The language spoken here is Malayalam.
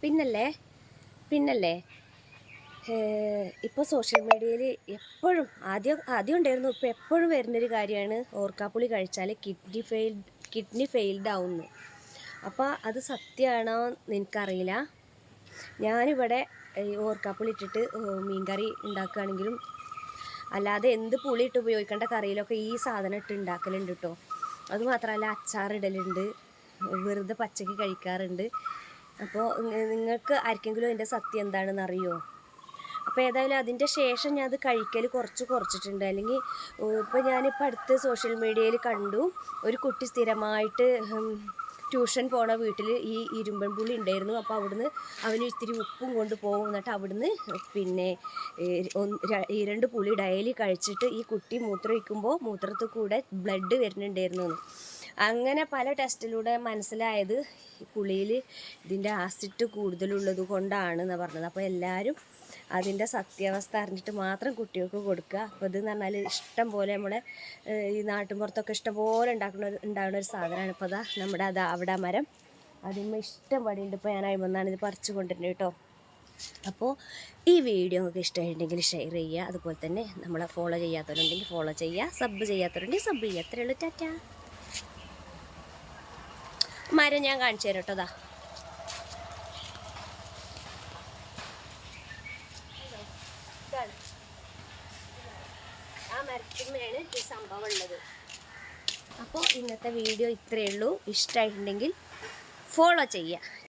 പിന്നല്ലേ പിന്നല്ലേ ഇപ്പോൾ സോഷ്യൽ മീഡിയയിൽ എപ്പോഴും ആദ്യം ഉണ്ടായിരുന്നു, ഇപ്പോൾ എപ്പോഴും വരുന്നൊരു കാര്യമാണ് ഓർക്കാപ്പുളി കഴിച്ചാൽ കിഡ്നി ഫെയിൽഡ് ആവുന്നു. അപ്പോൾ അത് സത്യമാണോ എന്ന് എനിക്കറിയില്ല. ഞാനിവിടെ ഓർക്കാപ്പുളി ഇട്ടിട്ട് മീൻകറി ഉണ്ടാക്കുകയാണെങ്കിലും അല്ലാതെ എന്ത് പുളി ഇട്ട് ഉപയോഗിക്കേണ്ട കറിയിലൊക്കെ ഈ സാധനം ഇട്ട് ഉണ്ടാക്കലുണ്ട് കേട്ടോ. അതുമാത്രമല്ല അച്ചാറിടലുണ്ട്, വെറുതെ പച്ചക്ക് കഴിക്കാറുണ്ട്. അപ്പോൾ നിങ്ങൾക്ക് ആർക്കെങ്കിലും അതിൻ്റെ സത്യം എന്താണെന്ന് അറിയുമോ? അപ്പോൾ ഏതായാലും അതിൻ്റെ ശേഷം ഞാൻ അത് കഴിക്കൽ കുറച്ചിട്ടുണ്ട്. അല്ലെങ്കിൽ ഇപ്പോൾ ഞാനിപ്പോൾ അടുത്ത് സോഷ്യൽ മീഡിയയിൽ കണ്ടു, ഒരു കുട്ടി സ്ഥിരമായിട്ട് ട്യൂഷൻ പോണ വീട്ടിൽ ഈ ഇരുമ്പൻ പുളി ഉണ്ടായിരുന്നു. അപ്പോൾ അവിടുന്ന് അവന് ഇത്തിരി ഉപ്പും കൊണ്ട് പോകും. എന്നിട്ട് അവിടുന്ന് പിന്നെ 2 പുളി ഡെയിലി കഴിച്ചിട്ട് ഈ കുട്ടി മൂത്രമൊഴിക്കുമ്പോൾ മൂത്രത്തിൽ കൂടെ ബ്ലഡ് വരുന്നുണ്ടായിരുന്നു. അങ്ങനെ പല ടെസ്റ്റിലൂടെ മനസ്സിലായത് പുളിയിൽ ഇതിൻ്റെ ആസിഡ് കൂടുതലുള്ളത് കൊണ്ടാണെന്ന് പറഞ്ഞത്. അപ്പോൾ എല്ലാവരും അതിൻ്റെ സത്യാവസ്ഥ അറിഞ്ഞിട്ട് മാത്രം കുട്ടികൾക്ക് കൊടുക്കുക. അപ്പോൾ ഇതെന്ന് പറഞ്ഞാൽ ഇഷ്ടം പോലെ നമ്മുടെ ഈ നാട്ടിൻപുറത്തൊക്കെ ഇഷ്ടം പോലെ ഉണ്ടാകുന്ന ഒരു സാധനമാണ്. ഇപ്പോൾ നമ്മുടെ അവിടെ മരം അതിന്മേൽ ഇഷ്ടം പടിയുണ്ട്. ഇപ്പോൾ ഞാൻ അഴിമന്നാണ് ഇത് പറിച്ചു കൊണ്ടിരുന്നത് കേട്ടോ. അപ്പോൾ ഈ വീഡിയോ നിങ്ങൾക്ക് ഇഷ്ടമായിട്ടുണ്ടെങ്കിൽ ഷെയർ ചെയ്യുക. അതുപോലെ തന്നെ നമ്മളെ ഫോളോ ചെയ്യാത്തവരുണ്ടെങ്കിൽ ഫോളോ ചെയ്യുക, സബ് ചെയ്യാത്തവരുണ്ടെങ്കിൽ സബ് ചെയ്യുക. അത്രയേ ഉള്ളൂ. ടാറ്റാ. മരം ഞാൻ കാണിച്ചു തരാം കേട്ടോ. ആ മരത്തിന്മേലാണ് ഈ സംഭവം ഉള്ളത്. അപ്പോൾ ഇന്നത്തെ വീഡിയോ ഇത്രയേ ഉള്ളൂ. ഇഷ്ടമായിട്ടുണ്ടെങ്കിൽ ഫോളോ ചെയ്യുക.